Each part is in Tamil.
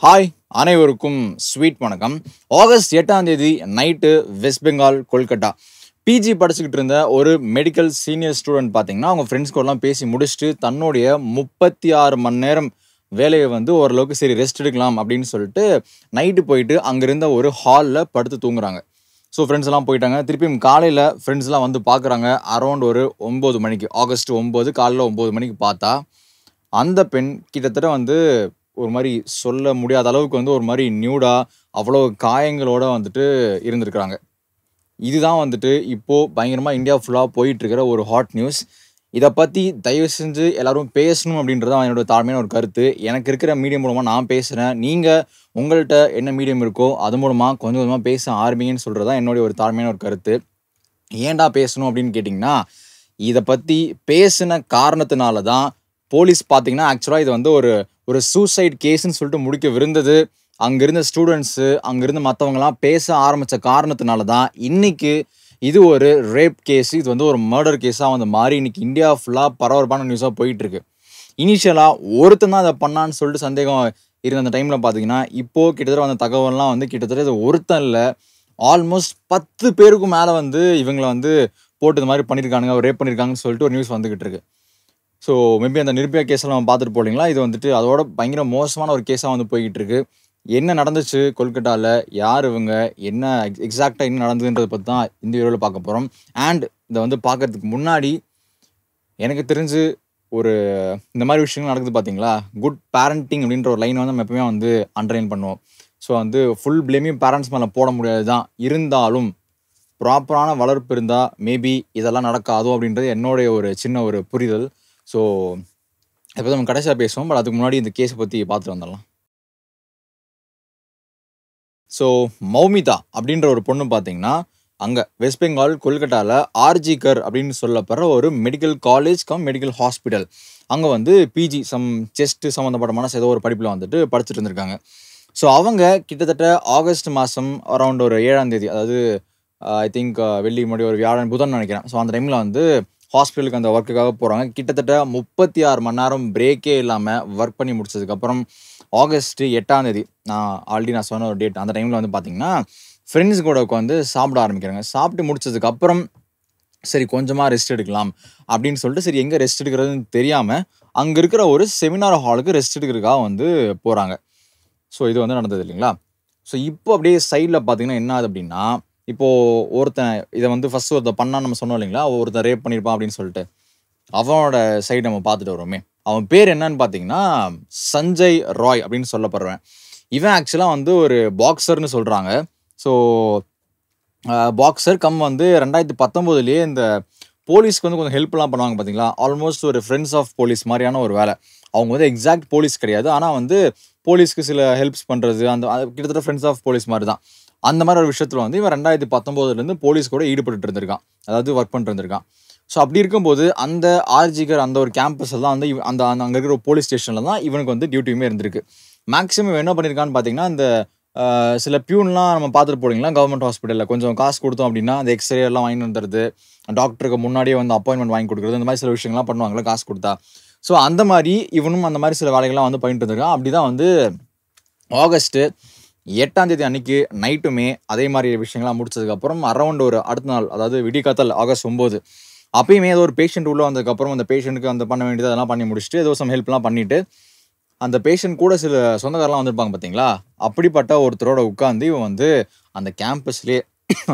ஹாய் அனைவருக்கும் ஸ்வீட் வணக்கம். ஆகஸ்ட் 8ஆம் தேதி night West Bengal Kolkata PG படிச்சுக்கிட்டு இருந்த ஒரு மெடிக்கல் சீனியர் ஸ்டூடெண்ட் பார்த்தீங்கன்னா அவங்க ஃப்ரெண்ட்ஸ் கூடலாம் பேசி முடிச்சுட்டு தன்னுடைய 36 மணி நேரம் வேலையை ஓரளவுக்கு சரி ரெஸ்ட் எடுக்கலாம் அப்படின்னு சொல்லிட்டு நைட்டு போயிட்டு அங்கிருந்த ஒரு ஹாலில் படுத்து தூங்குறாங்க. ஸோ ஃப்ரெண்ட்ஸ் எல்லாம் போயிட்டாங்க. திருப்பியும் காலையில் ஃப்ரெண்ட்ஸ்லாம் பார்க்குறாங்க. அரௌண்ட் ஒரு 9 மணிக்கு, ஆகஸ்ட் 9 காலையில் 9 மணிக்கு பார்த்தா அந்த பெண் கிட்டத்தட்ட ஒரு மாதிரி சொல்ல முடியாத அளவுக்கு ஒரு மாதிரி நியூடாக அவ்வளோ காயங்களோட இருந்திருக்கிறாங்க. இதுதான் இப்போது பயங்கரமாக இந்தியா ஃபுல்லாக போயிட்டுருக்கிற ஒரு ஹாட் நியூஸ். இதை பற்றி தயவு செஞ்சு எல்லோரும் பேசணும் அப்படின்றது தான் என்னோடய தாழ்மையான ஒரு கருத்து. எனக்கு இருக்கிற மீடியம் மூலமாக நான் பேசுகிறேன். நீங்கள் உங்கள்கிட்ட என்ன மீடியம் இருக்கோ அது மூலமாக கொஞ்சம் கொஞ்சமாக பேச ஆரம்பிங்கன்னு சொல்கிறது தான் என்னுடைய ஒரு தாழ்மையான ஒரு கருத்து. ஏன்டா பேசணும் அப்படின்னு கேட்டிங்கன்னா, இதை பற்றி பேசின காரணத்தினால தான் போலீஸ் பார்த்தீங்கன்னா ஆக்சுவலாக இது ஒரு சூசைட் கேஸ்ன்னு சொல்லிட்டு முடிக்கவிருந்தது. அங்கிருந்த ஸ்டூடெண்ட்ஸு அங்கிருந்து மற்றவங்களாம் பேச ஆரம்பித்த காரணத்தினால தான் இன்றைக்கி இது ஒரு ரேப் கேஸ், இது ஒரு மர்டர் கேஸாக மாறி இன்றைக்கி இந்தியா ஃபுல்லாக பரபரப்பான நியூஸாக போயிட்டுருக்கு. இனிஷியலாக ஒருத்தன் தான் அதை பண்ணான்னு சொல்லிட்டு சந்தேகம் இருந்த அந்த டைமில் பார்த்தீங்கன்னா இப்போது கிட்டத்தட்ட அந்த தகவல்லாம் கிட்டத்தட்ட இது ஒருத்தன் இல்லை, ஆல்மோஸ்ட் 10 பேருக்கும் மேலே இவங்களை போட்டு இந்த மாதிரி பண்ணியிருக்கானுங்க, ரேப் பண்ணியிருக்காங்கன்னு சொல்லிட்டு ஒரு நியூஸ் வந்துக்கிட்டு இருக்கு. ஸோ மேபி அந்த நிர்பயா கேஸில் நம்ம பார்த்துட்டு போலிங்களா, இது அதோட பயங்கர மோசமான ஒரு கேஸாக போய்கிட்டு இருக்கு. என்ன நடந்துச்சு கொல்கட்டாவில், யார் இவங்க, என்ன எக்ஸாக்டாக என்ன நடந்ததுன்றதை பற்றி தான் இந்த வீடியோவில் பார்க்க போகிறோம். அண்ட் இதை பார்க்கறதுக்கு முன்னாடி எனக்கு தெரிஞ்சு ஒரு இந்த மாதிரி விஷயங்கள் நடக்குது பார்த்தீங்களா, குட் பேரண்டிங் அப்படின்ற ஒரு லைன் நம்ம எப்பவுமே அண்டர்லைன் பண்ணுவோம். ஸோ ஃபுல் பிளேமையும் பேரண்ட்ஸ் மேலே போட முடியாது தான், இருந்தாலும் ப்ராப்பரான வளர்ப்பு இருந்தால் மேபி இதெல்லாம் நடக்காதோ அப்படின்றது என்னுடைய ஒரு சின்ன ஒரு புரிதல். ஸோ இப்போ நம்ம கடைசியாக பேசுவோம். பட் அதுக்கு முன்னாடி இந்த கேஸை பற்றி பார்த்துட்டு வந்துடலாம். ஸோ மௌமிதா அப்படின்ற ஒரு பொண்ணு பார்த்தீங்கன்னா அங்கே வெஸ்ட் பெங்கால் கொல்கட்டாவில் ஆர்ஜிகர் அப்படின்னு சொல்லப்படுற ஒரு மெடிக்கல் காலேஜ் மெடிக்கல் ஹாஸ்பிட்டல் அங்கே பிஜி செஸ்ட் சம்மந்தப்பட்டமான ஏதோ ஒரு படிப்பில் படிச்சுட்டு இருந்திருக்காங்க. ஸோ அவங்க கிட்டத்தட்ட ஆகஸ்ட் மாதம் அரௌண்ட் ஒரு 7ஆம் தேதி, அதாவது ஐ திங்க் வெள்ளி முன்னாடி ஒரு வியாழன் புதன் நினைக்கிறேன். ஸோ அந்த டைமில் ஹாஸ்பிட்டலுக்கு அந்த ஒர்க்குக்காக போகிறாங்க. கிட்டத்தட்ட 36 மணி நேரம் பிரேக்கே இல்லாமல் ஒர்க் பண்ணி முடிச்சதுக்கப்புறம் ஆகஸ்ட் 8ஆம் தேதி, நான் சொன்ன ஒரு டேட், அந்த டைமில் பார்த்தீங்கன்னா ஃப்ரெண்ட்ஸ் கூட உட்காந்து சாப்பிட ஆரம்பிக்கிறாங்க. சாப்பிட்டு முடிச்சதுக்கப்புறம் சரி கொஞ்சமாக ரெஸ்ட் எடுக்கலாம் அப்படின்னு சொல்லிட்டு சரி எங்கே ரெஸ்ட் எடுக்கிறதுன்னு தெரியாமல் அங்கே இருக்கிற ஒரு செமினார் ஹாலுக்கு ரெஸ்ட் எடுக்கிறதுக்காக போகிறாங்க. ஸோ இது நடந்தது இல்லைங்களா. ஸோ இப்போ அப்படியே சைடில் பார்த்தீங்கன்னா என்ன ஆகுது அப்படின்னா, இப்போது ஒருத்தன் இதை ஃபஸ்ட் ஒருத்தன் பண்ணான்னு நம்ம சொன்னோம் இல்லைங்களா, ஒருத்தன் ரேப் பண்ணியிருப்பான் அப்படின்னு சொல்லிட்டு அவனோட சைடு நம்ம பார்த்துட்டு வரோமே. அவன் பேர் என்னன்னு பார்த்தீங்கன்னா சஞ்சய் ராய் அப்படின்னு சொல்லப்படுறவன். இவன் ஆக்சுவலாக ஒரு பாக்ஸர்னு சொல்கிறாங்க. ஸோ பாக்ஸர் 2019 இந்த போலீஸ்க்கு கொஞ்சம் ஹெல்ப்லாம் பண்ணுவாங்க பார்த்தீங்களா, ஆல்மோஸ்ட் ஒரு ஃப்ரெண்ட்ஸ் ஆஃப் போலீஸ் மாதிரியான ஒரு வேலை. அவங்க எக்ஸாக்ட் போலீஸ் கிடையாது, ஆனால் போலீஸ்க்கு சில ஹெல்ப்ஸ் பண்ணுறது, அந்த கிட்டத்தட்ட ஃப்ரெண்ட்ஸ் ஆஃப் போலீஸ் மாதிரி தான். அந்த மாதிரி ஒரு விஷயத்தில் இவன் 2019 போலீஸ் கூட ஈடுபட்டு இருந்திருக்கான், அதாவது ஒர்க் பண்ணிட்டு இருந்திருக்கான். ஸோ அப்படி இருக்கும்போது அந்த ஆர்ஜிகர் அந்த ஒரு கேம்பஸில் தான் அந்த அங்கே இருக்கிற ஒரு போலீஸ் ஸ்டேஷனில் தான் இவனுக்கு டியூட்டியுமே இருந்திருக்கு. மேக்ஸிமம் என்ன பண்ணியிருக்கான்னு பார்த்தீங்கன்னா, இந்த சில பியூன்லாம் நம்ம பார்த்துட்டு போனீங்களா கவர்மெண்ட் ஹாஸ்பிட்டலில் கொஞ்சம் காசு கொடுத்தோம் அப்படின்னா அந்த எக்ஸ்ரே எல்லாம் வாங்கி வந்துடுறது, டாக்டருக்கு முன்னாடியே அப்பாயின்மெண்ட் வாங்கி கொடுக்குறது, இந்த மாதிரி சில விஷயங்கள்லாம் பண்ணுவாங்களா காசு கொடுத்தா. ஸோ அந்த மாதிரி இவனும் அந்த மாதிரி சில வேலைகள்லாம் பண்ணிட்டு இருந்திருக்கான். அப்படி தான் ஆகஸ்ட்டு 8ஆம் தேதி அன்னைக்கு நைட்டுமே அதே மாதிரி விஷயங்கள்லாம் முடிச்சதுக்கப்புறம் அரௌண்ட் ஒரு அடுத்த நாள், அதாவது விடிகாத்தல் ஆகஸ்ட் 9 அப்பயுமே ஏதோ ஒரு பேஷண்ட் உள்ளே வந்ததுக்கப்புறம் அந்த பேஷண்ட்டுக்கு பண்ண வேண்டியது அதெல்லாம் பண்ணி முடிச்சுட்டு ஏதோ ஹெல்ப்லாம் பண்ணிவிட்டு அந்த பேஷண்ட் கூட சில சொந்தக்காரெலாம் வந்திருப்பாங்க பார்த்தீங்களா, அப்படிப்பட்ட ஒருத்தரோட உட்காந்து இவன் அந்த கேம்பஸ்லேயே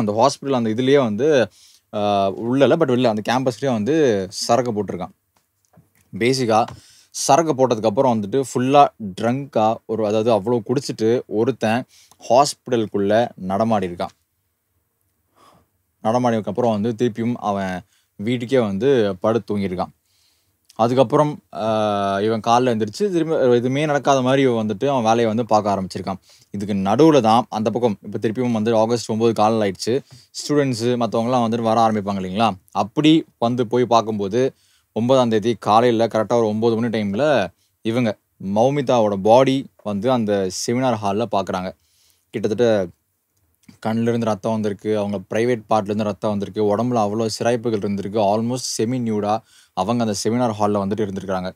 அந்த ஹாஸ்பிட்டல் அந்த இதுலேயே உள்ளல பட் வெளில அந்த கேம்பஸ்லேயே சரக்கு போட்டிருக்கான். பேசிக்காக சரக்கு போட்டதுக்கப்புறம் ஃபுல்லாக ட்ரங்காக அதாவது அவ்வளோ குடிச்சிட்டு ஒருத்தன் ஹாஸ்பிட்டலுக்குள்ளே நடமாடியிருக்கான். நடமாடினதுக்கப்புறம் திருப்பியும் அவன் வீட்டுக்கே படுத்து தூங்கியிருக்கான். அதுக்கப்புறம் இவன் காலைல எழுந்திரிச்சு திரும்ப எதுவுமே நடக்காத மாதிரி அவன் வேலையை பார்க்க ஆரம்பிச்சிருக்கான். இதுக்கு நடுவில் தான் அந்த பக்கம் இப்போ திருப்பியும் ஆகஸ்ட் 9 காலையில் ஆயிடுச்சு. ஸ்டூடெண்ட்ஸு மற்றவங்களாம் வர ஆரம்பிப்பாங்க இல்லைங்களா, அப்படி போய் பார்க்கும்போது 9ஆம் தேதி காலையில் கரெக்டாக ஒரு 9 மணி டைமில் இவங்க மௌமிதாவோட பாடி அந்த செமினார் ஹாலில் பார்க்குறாங்க. கிட்டத்தட்ட கண்ணிலேருந்து ரத்தம் வந்திருக்கு, அவங்க ப்ரைவேட் பார்ட்லேருந்து ரத்தம் வந்திருக்கு, உடம்புல அவ்வளோ சிராய்ப்புகள் இருந்திருக்கு, ஆல்மோஸ்ட் செமி நியூடாக அவங்க அந்த செமினார் ஹாலில் இருந்திருக்கிறாங்க.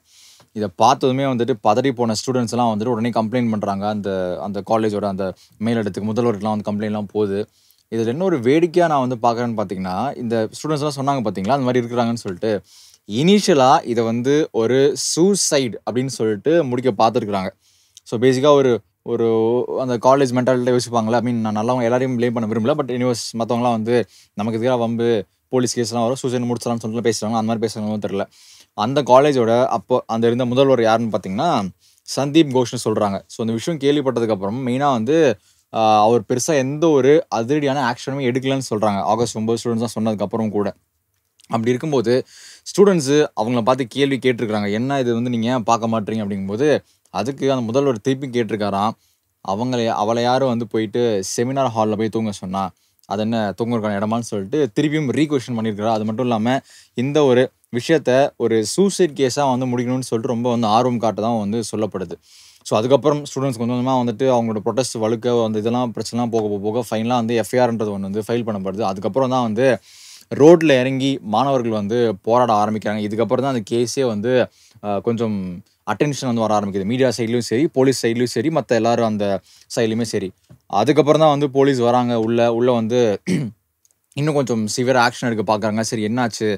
இதை பார்த்ததுமே வந்துட்டு பதறி போன ஸ்டூடெண்ட்ஸ் எல்லாம் வந்துட்டு உடனே கம்ப்ளைண்ட் பண்ணுறாங்க. அந்த அந்த காலேஜோட அந்த மேலிடத்துக்கு முதல்வருக்குலாம் வந்து கம்ப்ளைண்ட்லாம் போகுது. இதில் என்ன ஒரு வேடிக்கையாக நான் வந்து பார்க்குறேன்னு பார்த்தீங்கன்னா, இந்த ஸ்டூடெண்ட்ஸ்லாம் சொன்னாங்க பார்த்தீங்களா, அந்த மாதிரி இருக்கிறாங்கன்னு சொல்லிட்டு. இனிஷியலாக இதை வந்து ஒரு சூசைட் அப்படின்னு சொல்லிட்டு முடிக்க பார்த்துருக்குறாங்க. ஸோ பேசிக்காக ஒரு ஒரு அந்த காலேஜ் மென்டாலிட்டியில் யோசிப்பாங்களே, ஐ மீன் நான் நல்லா எல்லாரையும் ப்ளேம் பண்ண விரும்பல. பட் எனிவேஸ் மற்றவங்களாம் வந்து நமக்கு எதிராக வம்பு போலீஸ் கேஸ்லாம் வரும், சூசைட் முடிச்சலாம்னு சொல்லிட்டு பேசுகிறாங்க. அந்த மாதிரி பேசுகிறாங்களும் தெரில. அந்த காலேஜோட அப்போ அந்த இருந்த முதல்வர் யாருன்னு பார்த்தீங்கன்னா சந்தீப் கோஷ்னு சொல்கிறாங்க. ஸோ அந்த விஷயம் கேள்விப்பட்டதுக்கப்புறம் மெயினாக வந்து அவர் பெருசாக எந்த ஒரு அதிரடியான ஆக்ஷனுமே எடுக்கலன்னு சொல்கிறாங்க. ஆகஸ்ட் 9 ஸ்டூடெண்ட்ஸ் தான் சொன்னதுக்கப்புறம் கூட. அப்படி இருக்கும்போது ஸ்டூடெண்ட்ஸு அவங்கள பார்த்து கேள்வி கேட்டிருக்கிறாங்க, என்ன இது வந்து நீங்கள் ஏன் பார்க்க மாட்டீங்க அப்படிங்கும்போது, அதுக்கு அந்த முதல்வர் திருப்பி கேட்டிருக்காராம், அவளை யாரும் வந்து போயிட்டு செமினார் ஹாலில் போய் தூங்க சொன்னா, அது என்ன தூங்குறதுக்கான இடமான்னு சொல்லிட்டு திருப்பியும் ரீக்வெஸ்ஷன் பண்ணியிருக்காரு. அது மட்டும் இல்லாமல் இந்த ஒரு விஷயத்த ஒரு சூசைட் கேஸாக வந்து முடிக்கணும்னு சொல்லிட்டு ரொம்ப வந்து ஆர்வம் காட்ட தான் வந்து சொல்லப்படுது. ஸோ அதுக்கப்புறம் ஸ்டூடெண்ட்ஸ் கொஞ்சம் கொஞ்சமாக வந்துட்டு அவங்களோட ப்ரொட்டஸ்ட் வழுக்க வந்து இதெல்லாம் பிரச்சனைலாம் போக போக ஃபைனலாக வந்து எஃப்ஐஆர்ன்றது ஒன்று வந்து ஃபைல் பண்ணப்படுது. அதுக்கப்புறம் தான் வந்து ரோட்டில் இறங்கி மாணவர்கள் வந்து போராட ஆரம்பிக்கிறாங்க. இதுக்கப்புறம் தான் அந்த கேஸே வந்து கொஞ்சம் அட்டென்ஷன் வந்து வர ஆரம்பிக்குது. மீடியா சைட்லையும் சரி, போலீஸ் சைட்லையும் சரி, மற்ற எல்லாரும் அந்த சைட்லையுமே சரி. அதுக்கப்புறம் தான் வந்து போலீஸ் வராங்க. உள்ள வந்து இன்னும் கொஞ்சம் சிவியர் ஆக்ஷன் எடுக்க பார்க்குறாங்க. சரி என்னாச்சு,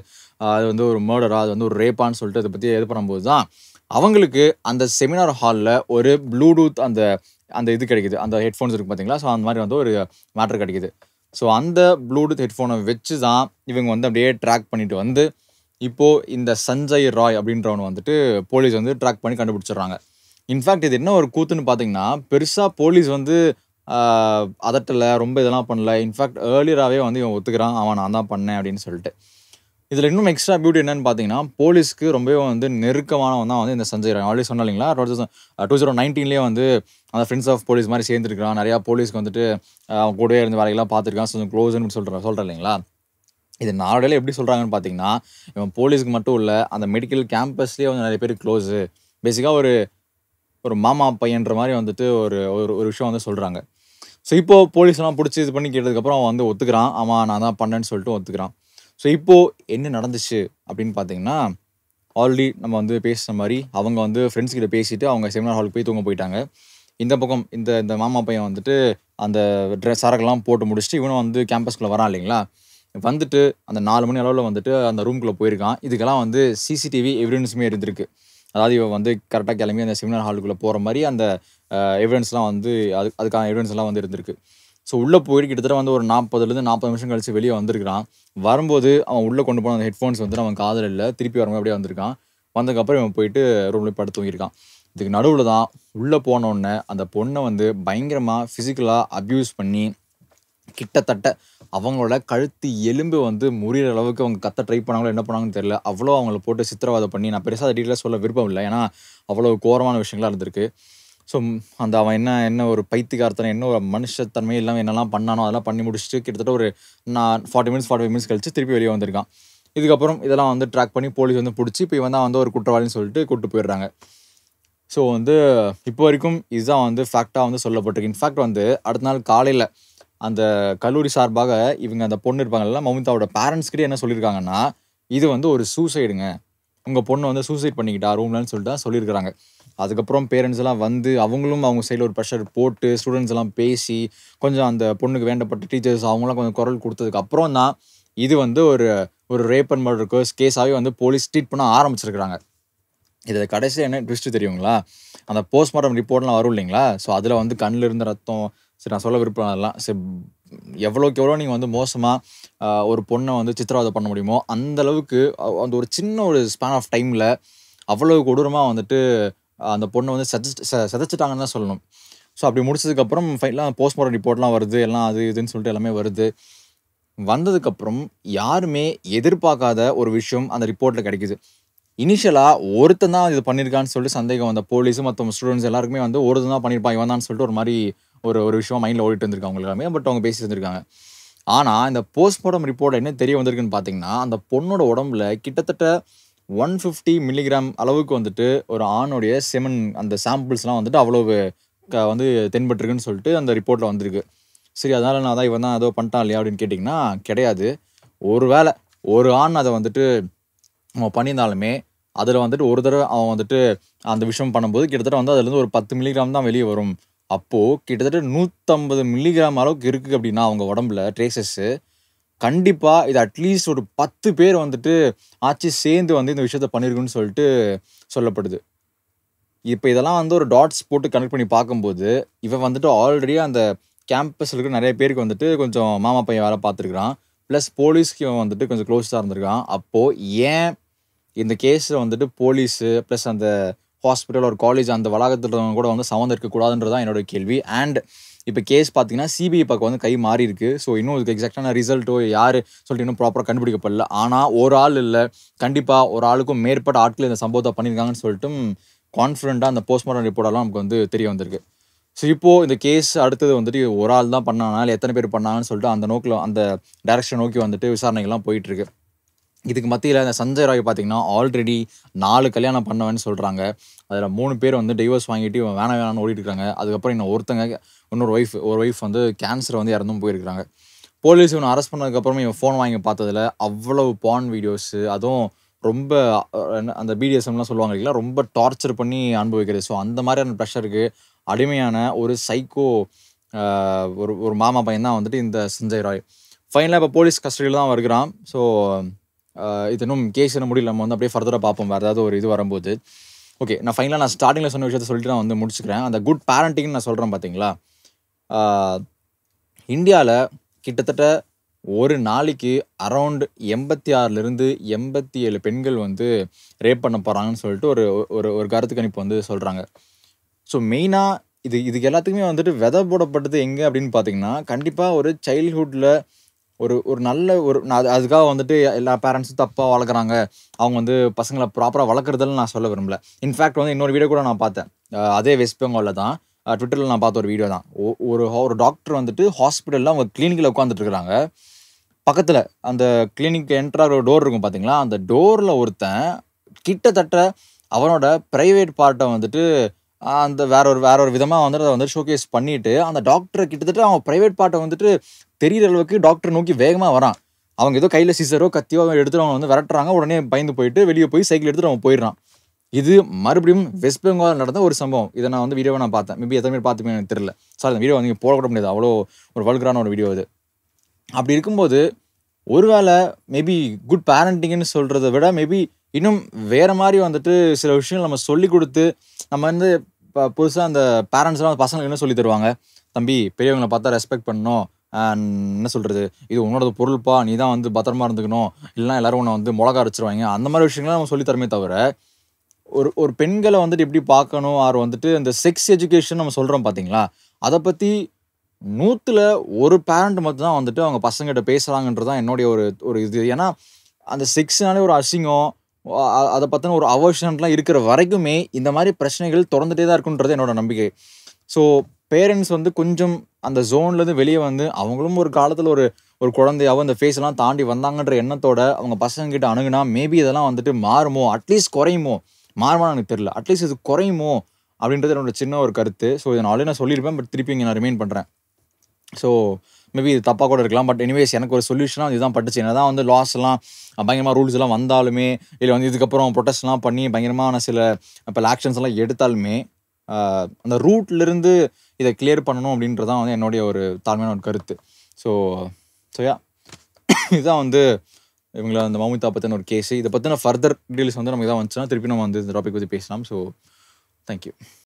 அது வந்து ஒரு மர்டரா, அது வந்து ஒரு ரேப்பான்னு சொல்லிட்டு அதை பற்றி இது பண்ணும்போது தான் அவங்களுக்கு அந்த செமினார் ஹாலில் ஒரு ப்ளூடூத் அந்த அந்த இது கிடைக்குது. அந்த ஹெட்ஃபோன்ஸ் இருக்குது பார்த்தீங்களா, ஸோ அந்த மாதிரி வந்து ஒரு மேட்டர் கிடைக்குது. ஸோ அந்த ப்ளூடூத் ஹெட்ஃபோனை வச்சு தான் இவங்க வந்து அப்படியே ட்ராக் பண்ணிட்டு வந்து இப்போது இந்த சஞ்சய் ராய் அப்படின்றவனை வந்துட்டு போலீஸ் வந்து ட்ராக் பண்ணி கண்டுபிடிச்சிடுறாங்க. இன்ஃபேக்ட் இது என்ன ஒரு கூத்துன்னு பார்த்தீங்கன்னா, பெருசாக போலீஸ் வந்து அதட்டலை, ரொம்ப இதெல்லாம் பண்ணல. இன்ஃபேக்ட் ஏர்லியராகவே வந்து இவன் ஒத்துக்கிறான், நான் தான் பண்ணேன் அப்படின்னு சொல்லிட்டு. இதில் இன்னும் எக்ஸ்ட்ரா பியூட்டி என்னன்னு பார்த்தீங்கன்னா, போலீஸ்க்கு ரொம்பவே வந்து நெருக்கமானவன் தான் வந்து இந்த சஞ்சய் ராய். ஆல்ரெடி சொன்னேன் இல்லைங்களா, 2019 வந்து அந்த ஃப்ரெண்ட்ஸ் ஆஃப் போலீஸ் மாதிரி சேர்ந்துருக்கான். நிறையா போலீஸ்க்கு வந்துட்டு அவன் கூடவே இருந்து வேலையெல்லாம் பார்த்துருக்கான். கொஞ்சம் க்ளோஸ்ன்னு சொல்கிறேன் இல்லைங்களா. இது நாளடைவில் எப்படி சொல்கிறாங்கன்னு பார்த்தீங்கன்னா, இவன் போலீஸ்க்கு மட்டும் இல்லை, அந்த மெடிக்கல் கேம்பஸ்லேயே வந்து நிறைய பேர் க்ளோஸு. பேசிக்காக ஒரு ஒரு மாமா பையன்ற மாதிரி வந்துட்டு ஒரு ஒரு விஷயம் வந்து சொல்கிறாங்க. ஸோ இப்போது போலீஸ்லாம் பிடிச்சி இது பண்ணி கேட்டதுக்கப்புறம் அவன் வந்து ஒத்துக்கிறான். நான் தான் பண்ணேன்னு சொல்லிட்டு ஒத்துக்கிறான். ஸோ இப்போது என்ன நடந்துச்சு அப்படின்னு பார்த்தீங்கன்னா, ஆல்ரெடி நம்ம வந்து பேசுகிற மாதிரி அவங்க வந்து ஃப்ரெண்ட்ஸ் கிட்ட பேசிட்டு அவங்க செமினார் ஹாலுக்கு போய் தூங்க போயிட்டாங்க. இந்த பக்கம் இந்த இந்த மாமா பையன் வந்துட்டு அந்த சரக்கெல்லாம் போட்டு முடிச்சுட்டு இவனும் வந்து கேம்பஸ்குள்ளே வரான் இல்லைங்களா. வந்துட்டு அந்த 4 மணி அளவில் வந்துட்டு அந்த ரூம்குள்ளே போயிருக்கான். இதுக்கெல்லாம் வந்து சிசிடிவி எவிடன்ஸுமே இருந்திருக்கு. அதாவது இவன் வந்து கரெக்டாக கிளம்பி அந்த செமினார் ஹாலுக்குள்ளே போகிற மாதிரி அந்த எவிடன்ஸ்லாம் வந்து அதுக்கான எவிடன்ஸ்லாம் வந்து இருந்திருக்கு. ஸோ உள்ளே போயிட்டு கிட்டத்தட்ட வந்து ஒரு 40 நிமிஷம் கழிச்சு வெளியே வந்திருக்கிறான். வரும்போது அவன் உள்ளே கொண்டு போன அந்த ஹெட்ஃபோன்ஸ் வந்துட்டு அவன் காதில் இல்லை. திருப்பி வரும்போது அப்படியே வந்திருக்கான். வந்ததுக்கப்புறம் இவன் போயிட்டு ரூம்லேயே படுத்து தூங்கியிருக்கான். இதுக்கு நடுவில் தான் உள்ளே போனோடனே அந்த பொண்ணை வந்து பயங்கரமாக ஃபிசிக்கலாக அப்யூஸ் பண்ணி கிட்டத்தட்ட அவங்களோட கழுத்து எலும்பு வந்து முறிகிற அளவுக்கு அவங்க கத்த ட்ரை பண்ணாங்களோ என்ன பண்ணாங்கன்னு தெரியல. அவ்வளோ அவங்கள போட்டு சித்திரவதை பண்ணி, நான் பெருசாக டீட்டெயிலாக சொல்ல விருப்பம் இல்லை, ஏன்னா அவ்வளோ கோரமான விஷயங்களாக இருந்திருக்கு. ஸோ அந்த அவன் என்ன ஒரு பைத்தியக்காரத்தனை, என்ன ஒரு மனுஷத்தன்மை இல்லாமல் என்னெல்லாம் பண்ணானோ அதெல்லாம் பண்ணி முடிச்சுட்டு கிட்டத்தட்ட ஒரு 45 மினிட்ஸ் கழிச்சு திருப்பி வெளியே வந்திருக்கான். இதுக்கப்புறம் இதெல்லாம் வந்து ட்ராக் பண்ணி போலீஸ் வந்து பிடிச்சி இப்போ இவன் தான் வந்து ஒரு குற்றவாளின்னு சொல்லிட்டு கூப்பிட்டு போயிடுறாங்க. ஸோ வந்து இப்போ வரைக்கும் இதுதான் வந்து ஃபேக்டாக வந்து சொல்லப்பட்டிருக்கு. இன்ஃபேக்ட் வந்து அடுத்த நாள் காலையில் அந்த கல்லூரி சார்பாக இவங்க அந்த பொண்ணு இருப்பாங்கல்ல, மௌமிதாவோட பேரண்ட்ஸ்கிட்டே என்ன சொல்லியிருக்காங்கன்னா, இது வந்து ஒரு சூசைடுங்க, உங்கள் பொண்ணு வந்து சூசைட் பண்ணிக்கிட்டா ரூம்லன்னு சொல்லிட்டு தான் சொல்லியிருக்கிறாங்க. அதுக்கப்புறம் பேரண்ட்ஸ் எல்லாம் வந்து அவங்களும் அவங்க சைடில் ஒரு ப்ரெஷர் போட்டு ஸ்டூடெண்ட்ஸ் எல்லாம் பேசி கொஞ்சம் அந்த பொண்ணுக்கு வேண்டப்பட்ட டீச்சர்ஸ் அவங்களாம் கொஞ்சம் குரல் கொடுத்ததுக்கு அப்புறம் தான் இது வந்து ஒரு ரேப் அண்ட் மர்டர் கேஸாகவே வந்து போலீஸ் ட்ரீட் பண்ண ஆரம்பிச்சிருக்கிறாங்க. இது கடைசியில் என்ன ட்விஸ்ட்டு தெரியுங்களா, அந்த போஸ்ட்மார்ட்டம் ரிப்போர்ட்லாம் வரும் இல்லைங்களா, ஸோ அதில் வந்து கண்ணில் இருந்த ரத்தம், சரி நான் சொல்ல விருப்பம் அதெல்லாம், சரி எவ்வளோக்கு எவ்வளோ நீங்கள் வந்து மோசமாக ஒரு பொண்ணை வந்து சித்திரவதை பண்ண முடியுமோ அந்தளவுக்கு அந்த ஒரு சின்ன ஒரு ஸ்பேன் ஆஃப் டைமில் அவ்வளோ கொடூரமாக வந்துட்டு அந்த பொண்ணை வந்து செதைச்சிட்டாங்கன்னு தான் சொல்லணும். ஸோ அப்படி முடிச்சதுக்கப்புறம் ஃபைனலாக போஸ்ட்மார்ட்டம் ரிப்போர்ட்லாம் வருது, எல்லாம் அது இதுன்னு சொல்லிட்டு எல்லாமே வருது. வந்ததுக்கப்புறம் யாருமே எதிர்பார்க்காத ஒரு விஷயம் அந்த ரிப்போர்ட்டில் கிடைக்குது. இனிஷியலாக ஒருத்தன் தான் இது பண்ணியிருக்கான்னு சொல்லிட்டு சந்தேகம் வந்த போலீஸும் மற்ற ஸ்டூடெண்ட்ஸ் எல்லாருக்குமே வந்து ஒருத்தன் தான் பண்ணியிருப்பான் இவன் தான் சொல்லிட்டு ஒரு மாதிரி ஒரு விஷயம் மைண்டில் ஓடிட்டு இருந்திருக்காங்க அவங்க எல்லாமே. பட் அவங்க பேசி இருந்திருக்காங்க. ஆனால் இந்த போஸ்ட்மார்ட்டம் ரிப்போர்ட் என்ன தெரிய வந்திருக்குன்னு பார்த்தீங்கன்னா, அந்த பொண்ணோட உடம்புல கிட்டத்தட்ட 150 மில்லிகிராம் அளவுக்கு வந்துட்டு ஒரு ஆணுடைய செமன் அந்த சாம்பிள்ஸ்லாம் வந்துட்டு அவ்வளோ வந்து தென்பட்டுருக்குன்னு சொல்லிட்டு அந்த ரிப்போர்ட்டில் வந்திருக்கு. சரி அதனால் நான் தான் இவன் தான் ஏதோ பண்ணிட்டான் இல்லையா அப்படின்னு கேட்டிங்கன்னா கிடையாது. ஒரு வேளை ஒரு ஆண் அதை வந்துட்டு அவன் பண்ணியிருந்தாலுமே அதில் வந்துட்டு ஒரு தடவை அவன் வந்துட்டு அந்த விஷயம் பண்ணும்போது கிட்டத்தட்ட வந்து அதுலேருந்து ஒரு 10 மில்லிகிராம் தான் வெளியே வரும். அப்போது கிட்டத்தட்ட 150 மில்லிகிராம் அளவுக்கு இருக்குது அப்படின்னா அவங்க உடம்புல ட்ரேசஸ்ஸு, கண்டிப்பாக இது அட்லீஸ்ட் ஒரு 10 பேர் வந்துட்டு ஆச்சு சேர்ந்து வந்து இந்த விஷயத்த பண்ணியிருக்குன்னு சொல்லிட்டு சொல்லப்படுது. இப்போ இதெல்லாம் வந்து ஒரு டாட்ஸ் போட்டு கனெக்ட் பண்ணி பார்க்கும்போது, இவன் வந்துட்டு ஆல்ரெடி அந்த கேம்பஸ்ல இருக்கிற நிறைய பேருக்கு வந்துட்டு கொஞ்சம் மாமா பையன் வேலை பார்த்துருக்கான். ப்ளஸ் போலீஸ்க்கு இவன் வந்துட்டு கொஞ்சம் க்ளோஸாக இருந்திருக்கான். அப்போது ஏன் இந்த கேஸில் வந்துட்டு போலீஸு ப்ளஸ் அந்த ஹாஸ்பிட்டல் ஒரு காலேஜ் அந்த வளாகத்தில் கூட வந்து சம்மந்தம் இருக்கக்கூடாதுன்றது தான் என்னோட கேள்வி. அண்ட் இப்போ கேஸ் பார்த்தீங்கன்னா சிபிஐ பக்கம் வந்து கை மாறி இருக்கு. ஸோ இன்னும் இதுக்கு எக்ஸாக்டான ரிசல்ட்டோ யார் சொல்லிட்டு இன்னும் ப்ராப்பராக கண்டுபிடிக்கப்படல. ஆனால் ஒரு ஆள் இல்லை, கண்டிப்பாக ஒரு ஆளுக்கும் மேற்பட்ட ஆட்கள் இந்த சம்பவத்தை பண்ணியிருக்காங்கன்னு சொல்லிட்டு கான்ஃபிடென்ட்டாக அந்த போஸ்ட்மார்ட்டம் ரிப்போர்ட்டெல்லாம் நமக்கு வந்து தெரிய வந்திருக்கு. ஸோ இப்போது இந்த கேஸ் அடுத்தது வந்துட்டு ஒரு ஆள் தான் பண்ணானா இல்லை எத்தனை பேர் பண்ணாங்கன்னு சொல்லிட்டு அந்த நோக்கில் அந்த டைரக்ஷன் நோக்கி வந்துட்டு விசாரணைகள்லாம் போயிட்டுருக்கு. இதுக்கு மத்தியில் இந்த சஞ்சய் ராய் பார்த்தீங்கன்னா ஆல்ரெடி 4 கல்யாணம் பண்ணவன்னு சொல்கிறாங்க. அதில் 3 பேர் வந்து டிவோர்ஸ் வாங்கிட்டு இவன் வேணாம்னு ஓடிட்டு இருக்காங்க. அதுக்கப்புறம் இன்னொரு ஒய்ஃப் வந்து கேன்சர் வந்து இறந்தும் போயிருக்கிறாங்க. போலீஸ் இவனை அரெஸ்ட் பண்ணதுக்கப்புறமே இவன் ஃபோன் வாங்கி பார்த்ததில் அவ்வளவு பான் வீடியோஸு, அதுவும் ரொம்ப அந்த பிடிஎஸ்எம்லாம் சொல்லுவாங்க இல்லைங்களா, ரொம்ப டார்ச்சர் பண்ணி அனுபவிக்கிறது. ஸோ அந்த மாதிரியான ப்ரெஷருக்கு அடிமையான ஒரு சைக்கோ ஒரு மாமா பையன் தான் வந்துட்டு இந்த சஞ்சய் ராய். ஃபைனலாக இப்போ போலீஸ் கஸ்டடியில் தான் வருகிறான். ஸோ இது இன்னும் கேஸ் என்ன முடியல, நம்ம வந்து அப்படியே ஃபர்தராக பார்ப்போம் வேறு ஏதாவது ஒரு இது வரும்போது. ஓகே, நான் ஸ்டார்டிங்கில் சொன்ன விஷயத்த சொல்லிட்டு நான் வந்து முடிச்சுக்கிறேன். அந்த குட் பேரண்டிங்னு நான் சொல்கிறேன் பார்த்தீங்களா, இந்தியாவில் கிட்டத்தட்ட ஒரு நாளைக்கு அரௌண்ட் 86லேருந்து 87 பெண்கள் வந்து ரேப் பண்ண போகிறாங்கன்னு சொல்லிட்டு ஒரு கருத்து கணிப்பு வந்து சொல்கிறாங்க. ஸோ மெயினாக இதுக்கு எல்லாத்துக்குமே வந்துட்டு விதை போடப்பட்டது எங்கே அப்படின்னு பார்த்தீங்கன்னா, கண்டிப்பாக ஒரு சைல்ட்ஹுட்டில் ஒரு நல்ல அதுக்காக வந்துட்டு எல்லா பேரண்ட்ஸும் தப்பாக வளர்க்குறாங்க, அவங்க வந்து பசங்களை ப்ராப்பராக வளர்க்குறதுன்னு நான் சொல்ல விரும்பல. இன்ஃபேக்ட் வந்து இன்னொரு வீடியோ கூட நான் பார்த்தேன், அதே வெஸ்ட் பெங்காலில் தான், ட்விட்டரில் நான் பார்த்த ஒரு வீடியோ தான். ஒரு டாக்டர் வந்துட்டு ஹாஸ்பிட்டலில் அவங்க கிளினிக்கில் உட்காந்துட்டு இருக்கிறாங்க. பக்கத்தில் அந்த கிளினிக் என்ட்ராகிற ஒரு டோர் இருக்கும் பார்த்தீங்களா, அந்த டோரில் ஒருத்தன் கிட்டத்தட்ட அவனோட ப்ரைவேட் பார்ட்டை வந்துட்டு அந்த வேற ஒரு விதமாக வந்துட்டு அதை வந்து ஷோகேஸ் பண்ணிட்டு அந்த டாக்டரை கிட்டத்தட்ட அவன் ப்ரைவேட் பார்ட்டை வந்துட்டு தெரிகிற அளவுக்கு டாக்டர் நோக்கி வேகமாக வரான். அவங்க ஏதோ கையில் சிசரோ கத்தியோ எடுத்துகிட்டு அவங்க வந்து விரட்டுறாங்க. உடனே பயந்து போயிட்டு வெளியே போய் சைக்கிள் எடுத்துகிட்டு அவன் போயிடுறான். இது மறுபடியும் வெஸ்ட் பெங்கால் நடந்த ஒரு சம்பவம். இதை நான் வந்து வீடியோவை நான் பார்த்தேன். மேபி எத்தனை பேர் பார்த்துமே எனக்கு தெரியல. சார் அந்த வீடியோ வந்து நீங்கள் போடக்கூட முடியாது, அவ்வளோ ஒரு வல்கரான ஒரு வீடியோ இது. அப்படி இருக்கும்போது ஒருவேளை மேபி குட் பேரண்டிங்னு சொல்கிறத விட மேபி இன்னும் வேறு மாதிரி வந்துட்டு சில விஷயங்கள் நம்ம சொல்லி கொடுத்து, நம்ம வந்து இப்போ புதுசாக அந்த பேரண்ட்ஸ்லாம் பசங்களுக்கு என்ன சொல்லி தருவாங்க, தம்பி பெரியவங்களை பார்த்தா ரெஸ்பெக்ட் பண்ணணும், என்ன சொல்கிறது, இது உன்னோட பொருள்ப்பா, நீ தான் வந்து பத்திரமா இருந்துக்கணும், இல்லைனா எல்லோரும் உன்னை வந்து மிளகா அரைச்சிருவாங்க, அந்த மாதிரி விஷயங்கள்லாம் நம்ம சொல்லித்தரமே தவிர ஒரு பெண்களை வந்துட்டு எப்படி பார்க்கணும், ஆர் வந்துட்டு அந்த செக்ஸ் எஜுகேஷன் நம்ம சொல்கிறோம் பார்த்தீங்களா, அதை பற்றி 100ல் 1 பேரண்ட் மட்டும் தான் வந்துட்டு அவங்க பசங்கிட்ட பேசுகிறாங்கன்றது தான் என்னுடைய ஒரு இது. ஏன்னா அந்த செக்ஸ்னாலே ஒரு அசிங்கம், அதை பற்றின ஒரு அவர்ஷன்லாம் இருக்கிற வரைக்குமே இந்த மாதிரி பிரச்சனைகள் தொடர்ந்துகிட்டே தான் இருக்குன்றது என்னோட நம்பிக்கை. ஸோ பேரண்ட்ஸ் வந்து கொஞ்சம் அந்த ஜோன்லேருந்து வெளியே வந்து அவங்களும் ஒரு காலத்தில் ஒரு குழந்தையாவோ அந்த ஃபேஸ்லாம் தாண்டி வந்தாங்கன்ற எண்ணத்தோட அவங்க பசங்கக்கிட்ட அணுகுனா மேபி இதெல்லாம் வந்துட்டு மாறுமோ, அட்லீஸ்ட் குறையுமோ. மாறுமான்னு எனக்கு தெரியல, அட்லீஸ்ட் இது குறையுமோ அப்படின்றது என்னோட சின்ன ஒரு கருத்து. ஸோ இதை நான் ஆல்ரெடி நான் சொல்லியிருப்பேன், பட் திருப்பி இங்கே நான் ரிமைண்ட் பண்ணுறேன். ஸோ மேபி இது தப்பாக கூட இருக்கலாம், பட் எனிவேஸ் எனக்கு ஒரு சொல்யூஷனாக இதுதான் பட்டுச்சு. என்ன தான் வந்து லாஸ்லாம் பயங்கரமாக ரூல்ஸ் எல்லாம் வந்தாலுமே, இல்லை வந்து இதுக்கப்புறம் ப்ரொட்டஸ்ட்லாம் பண்ணி பயங்கரமான சில இப்போ ஆக்ஷன்ஸ் எல்லாம் எடுத்தாலுமே அந்த ரூட்லேருந்து இதை கிளியர் பண்ணணும் அப்படின்றதான் வந்து என்னுடைய ஒரு தாழ்மையான ஒரு கருத்து. ஸோ யா இதுதான் வந்து இவங்களை அந்த மௌமிதா பற்றின ஒரு கேஸு. இதை பற்றின ஃபர்தர் டீல்ஸ் வந்து நமக்கு தான் வந்துச்சுன்னா திருப்பி நம்ம வந்து இந்த டாபிக் பற்றி பேசலாம். So thank you.